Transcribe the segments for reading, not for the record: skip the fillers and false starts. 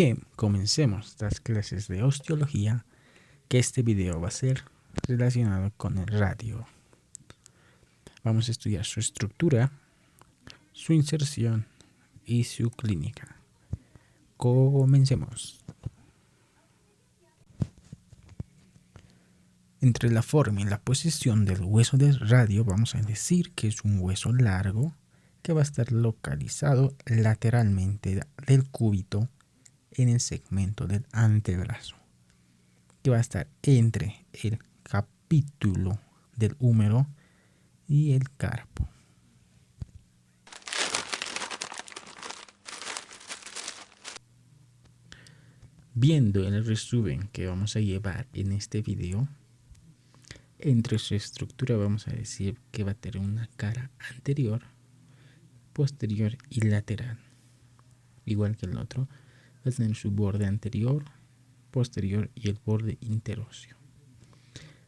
Bien, comencemos las clases de osteología, que este video va a ser relacionado con el radio. Vamos a estudiar su estructura, su inserción y su clínica. Comencemos. Entre la forma y la posición del hueso del radio vamos a decir que es un hueso largo que va a estar localizado lateralmente del cúbito en el segmento del antebrazo, que va a estar entre el capítulo del húmero y el carpo. Viendo el resumen que vamos a llevar en este video, entre su estructura vamos a decir que va a tener una cara anterior, posterior y lateral. Igual que el otro, va a tener su borde anterior, posterior y el borde interóseo.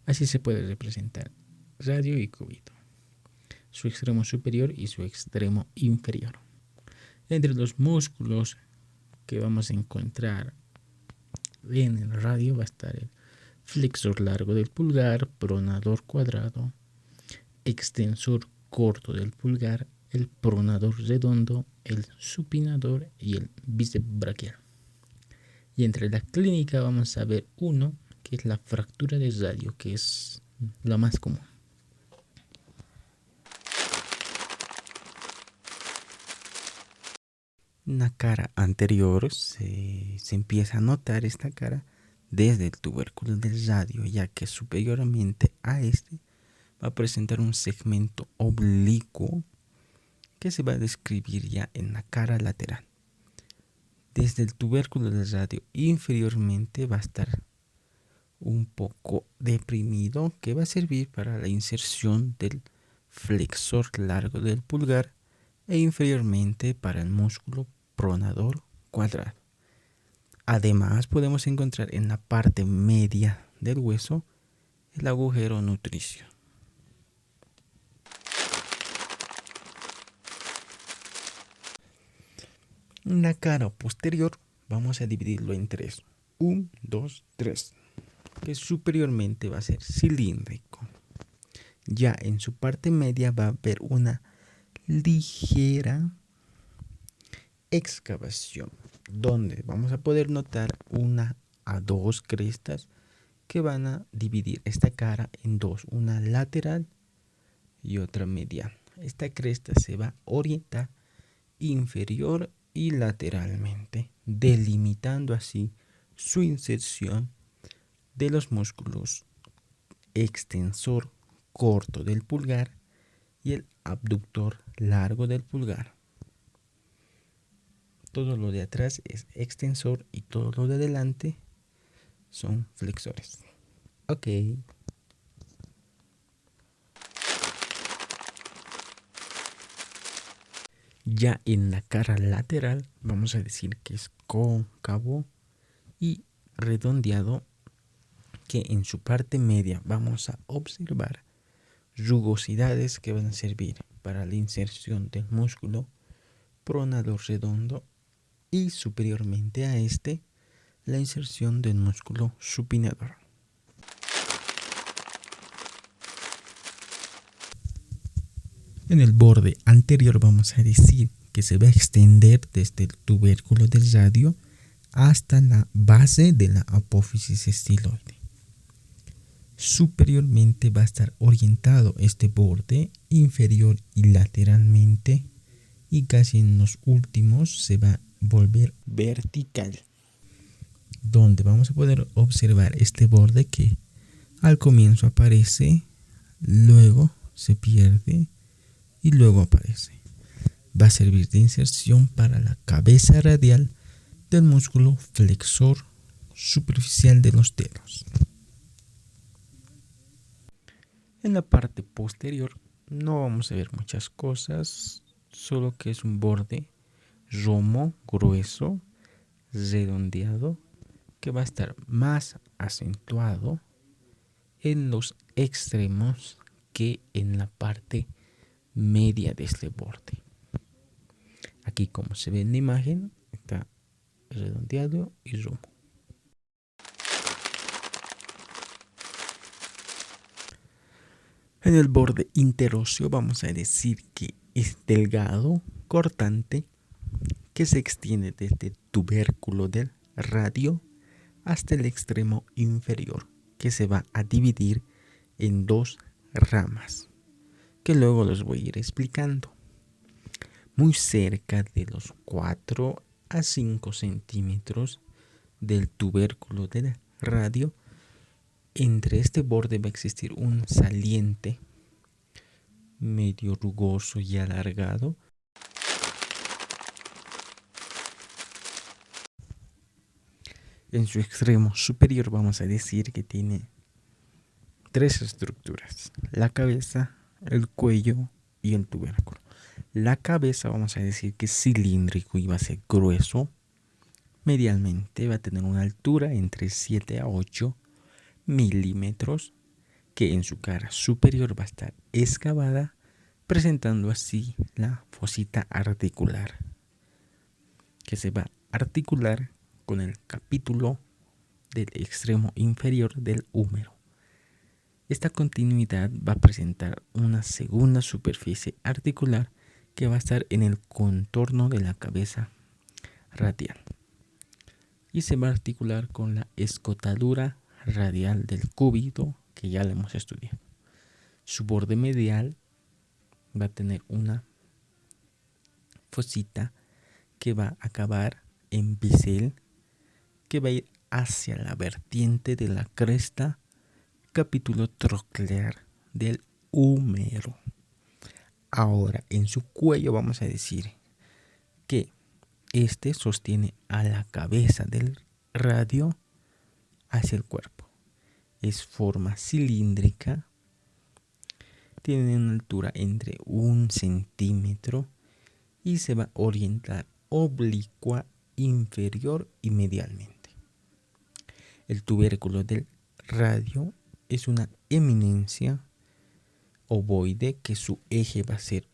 Así se puede representar radio y cúbito, su extremo superior y su extremo inferior. Entre los músculos que vamos a encontrar en el radio va a estar el flexor largo del pulgar, pronador cuadrado, extensor corto del pulgar, el pronador redondo, el supinador y el bíceps braquial. Y entre la clínica vamos a ver uno que es la fractura de radio, que es la más común. En la cara anterior se empieza a notar esta cara desde el tubérculo del radio, ya que superiormente a este va a presentar un segmento oblicuo que se va a describir ya en la cara lateral. Desde el tubérculo del radio inferiormente va a estar un poco deprimido, que va a servir para la inserción del flexor largo del pulgar e inferiormente para el músculo pronador cuadrado. Además, podemos encontrar en la parte media del hueso el agujero nutricio. En la cara posterior vamos a dividirlo en tres. 1, 2, 3. Que superiormente va a ser cilíndrico. Ya en su parte media va a haber una ligera excavación, donde vamos a poder notar una a dos crestas que van a dividir esta cara en dos, una lateral y otra medial. Esta cresta se va a orientar inferior y lateralmente, delimitando así su inserción de los músculos extensor corto del pulgar y el abductor largo del pulgar. Todo lo de atrás es extensor y todo lo de adelante son flexores. Ok. Ya en la cara lateral vamos a decir que es cóncavo y redondeado, que en su parte media vamos a observar rugosidades que van a servir para la inserción del músculo pronador redondo y superiormente a este la inserción del músculo supinador. En el borde anterior vamos a decir que se va a extender desde el tubérculo del radio hasta la base de la apófisis estiloide. Superiormente va a estar orientado este borde inferior y lateralmente, y casi en los últimos se va a volver vertical, donde vamos a poder observar este borde que al comienzo aparece, luego se pierde y luego aparece. Va a servir de inserción para la cabeza radial del músculo flexor superficial de los dedos. En la parte posterior no vamos a ver muchas cosas, solo que es un borde romo, grueso, redondeado, que va a estar más acentuado en los extremos que en la parte media de este borde. Aquí, como se ve en la imagen, está redondeado y rumo. En el borde interóseo vamos a decir que es delgado, cortante, que se extiende desde el tubérculo del radio hasta el extremo inferior, que se va a dividir en dos ramas, que luego los voy a ir explicando. Muy cerca de los 4 a 5 centímetros del tubérculo del radio, entre este borde va a existir un saliente medio rugoso y alargado. En su extremo superior vamos a decir que tiene 3 estructuras: la cabeza, el cuello y el tubérculo. La cabeza vamos a decir que es cilíndrico y va a ser grueso. Medialmente va a tener una altura entre 7 a 8 milímetros, que en su cara superior va a estar excavada, presentando así la fosita articular, que se va a articular con el capítulo del extremo inferior del húmero. Esta continuidad va a presentar una segunda superficie articular que va a estar en el contorno de la cabeza radial y se va a articular con la escotadura radial del cúbito, que ya lo hemos estudiado. Su borde medial va a tener una fosita que va a acabar en bisel, que va a ir hacia la vertiente de la cresta, capítulo troclear del húmero. Ahora, en su cuello vamos a decir que este sostiene a la cabeza del radio hacia el cuerpo. Es forma cilíndrica, tiene una altura entre 1 centímetro y se va a orientar oblicua, inferior y medialmente. El tubérculo del radio es una eminencia ovoide, que su eje va a ser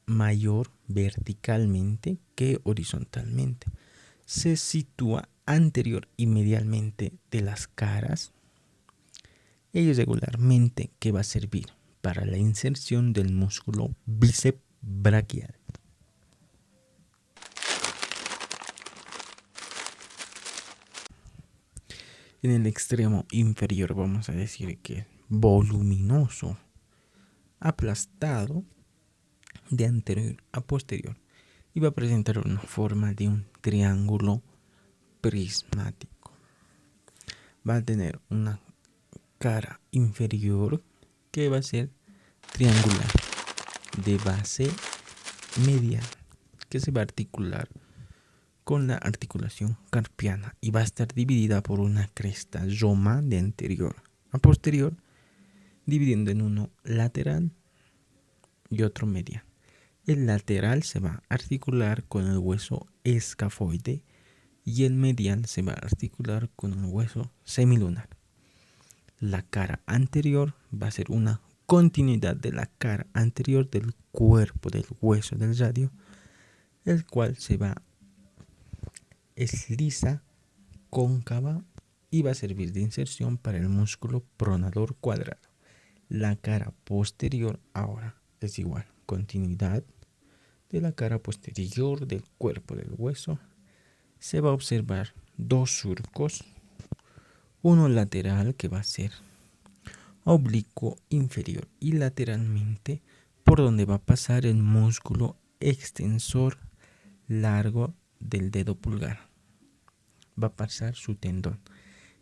mayor verticalmente que horizontalmente. Se sitúa anterior y medialmente de las caras. Ello regularmente que va a servir para la inserción del músculo bíceps braquial. En el extremo inferior vamos a decir que es voluminoso, aplastado de anterior a posterior, y va a presentar una forma de un triángulo prismático. Va a tener una cara inferior que va a ser triangular, de base medial, que se va a articular con la articulación carpiana y va a estar dividida por una cresta yoma de anterior a posterior, dividiendo en uno lateral y otro medial. El lateral se va a articular con el hueso escafoide y el medial se va a articular con el hueso semilunar. La cara anterior va a ser una continuidad de la cara anterior del cuerpo del hueso del radio, el cual es lisa, cóncava y va a servir de inserción para el músculo pronador cuadrado. La cara posterior ahora es igual, continuidad de la cara posterior del cuerpo del hueso. Se va a observar 2 surcos, uno lateral que va a ser oblicuo inferior y lateralmente por donde va a pasar el músculo extensor largo del dedo pulgar. Va a pasar su tendón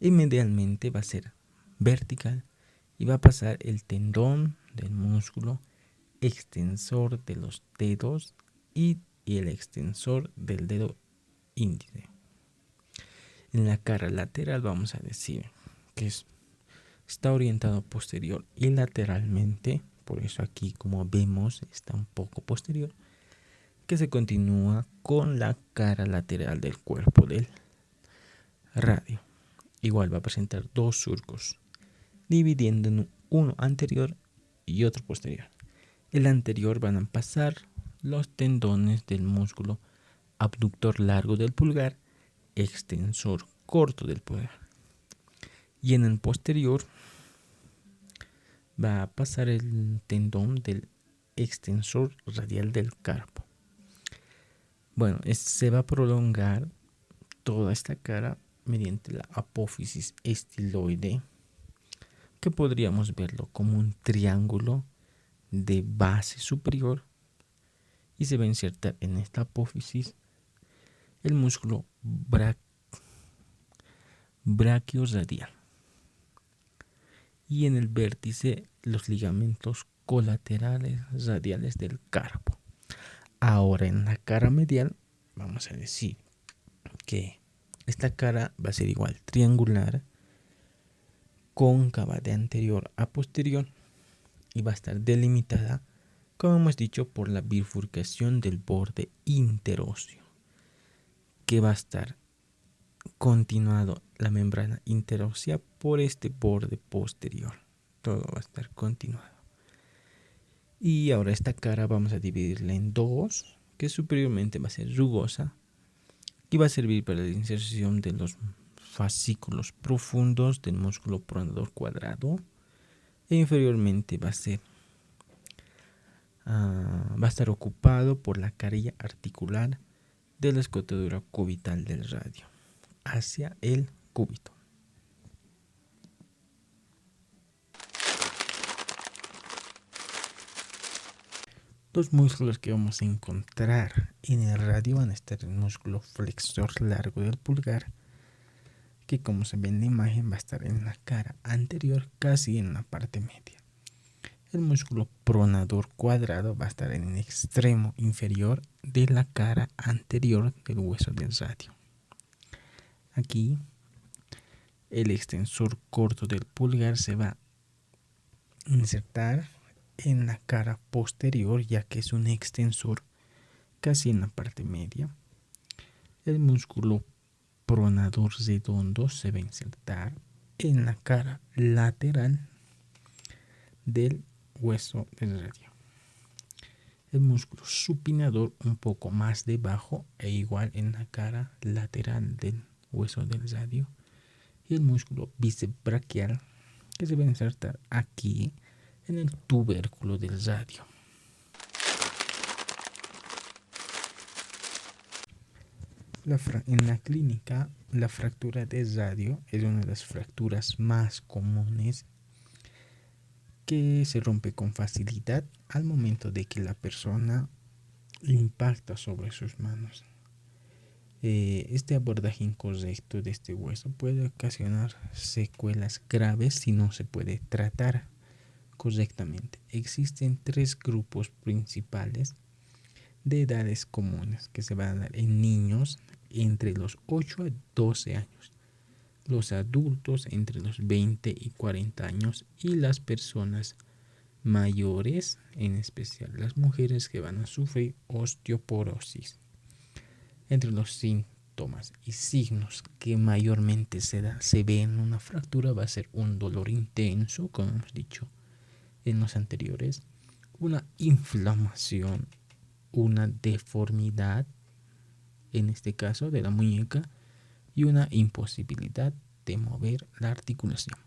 y medialmente va a ser vertical y va a pasar el tendón del músculo extensor de los dedos y el extensor del dedo índice. En la cara lateral vamos a decir que está orientado posterior y lateralmente, por eso aquí como vemos está un poco posterior, que se continúa con la cara lateral del cuerpo del radio. Igual va a presentar 2 surcos, dividiendo en uno anterior y otro posterior. El anterior van a pasar los tendones del músculo abductor largo del pulgar extensor corto del pulgar. Y en el posterior va a pasar el tendón del extensor radial del carpo. Bueno, se va a prolongar toda esta cara mediante la apófisis estiloide, que podríamos verlo como un triángulo de base superior, y se va a insertar en esta apófisis el músculo brachioradial y en el vértice los ligamentos colaterales radiales del carpo. Ahora en la cara medial vamos a decir que esta cara va a ser igual triangular, cóncava de anterior a posterior, y va a estar delimitada, como hemos dicho, por la bifurcación del borde interóseo, que va a estar continuado la membrana interósea por este borde posterior. Todo va a estar continuado. Y ahora esta cara vamos a dividirla en dos, que superiormente va a ser rugosa y va a servir para la inserción de los fascículos profundos del músculo pronador cuadrado, e inferiormente va a estar ocupado por la carilla articular de la escotadura cubital del radio hacia el cúbito. Los músculos que vamos a encontrar en el radio van a estar el músculo flexor largo del pulgar, que como se ve en la imagen va a estar en la cara anterior, casi en la parte media. El músculo pronador cuadrado va a estar en el extremo inferior de la cara anterior del hueso del radio. Aquí el extensor corto del pulgar se va a insertar en la cara posterior, ya que es un extensor casi en la parte media. El músculo pronador redondo se va a insertar en la cara lateral del hueso del radio. El músculo supinador un poco más debajo e igual en la cara lateral del hueso del radio. Y el músculo bíceps braquial, que se va a insertar aquí en el tubérculo del radio. En la clínica, la fractura de radio es una de las fracturas más comunes, que se rompe con facilidad al momento de que la persona impacta sobre sus manos. Este abordaje incorrecto de este hueso puede ocasionar secuelas graves si no se puede tratar correctamente. Existen 3 grupos principales de edades comunes que se van a dar en niños entre los 8 a 12 años, los adultos entre los 20 y 40 años y las personas mayores, en especial las mujeres que van a sufrir osteoporosis. Entre los síntomas y signos que mayormente se ve en una fractura va a ser un dolor intenso, como hemos dicho en los anteriores, una inflamación, una deformidad, en este caso de la muñeca, y una imposibilidad de mover la articulación.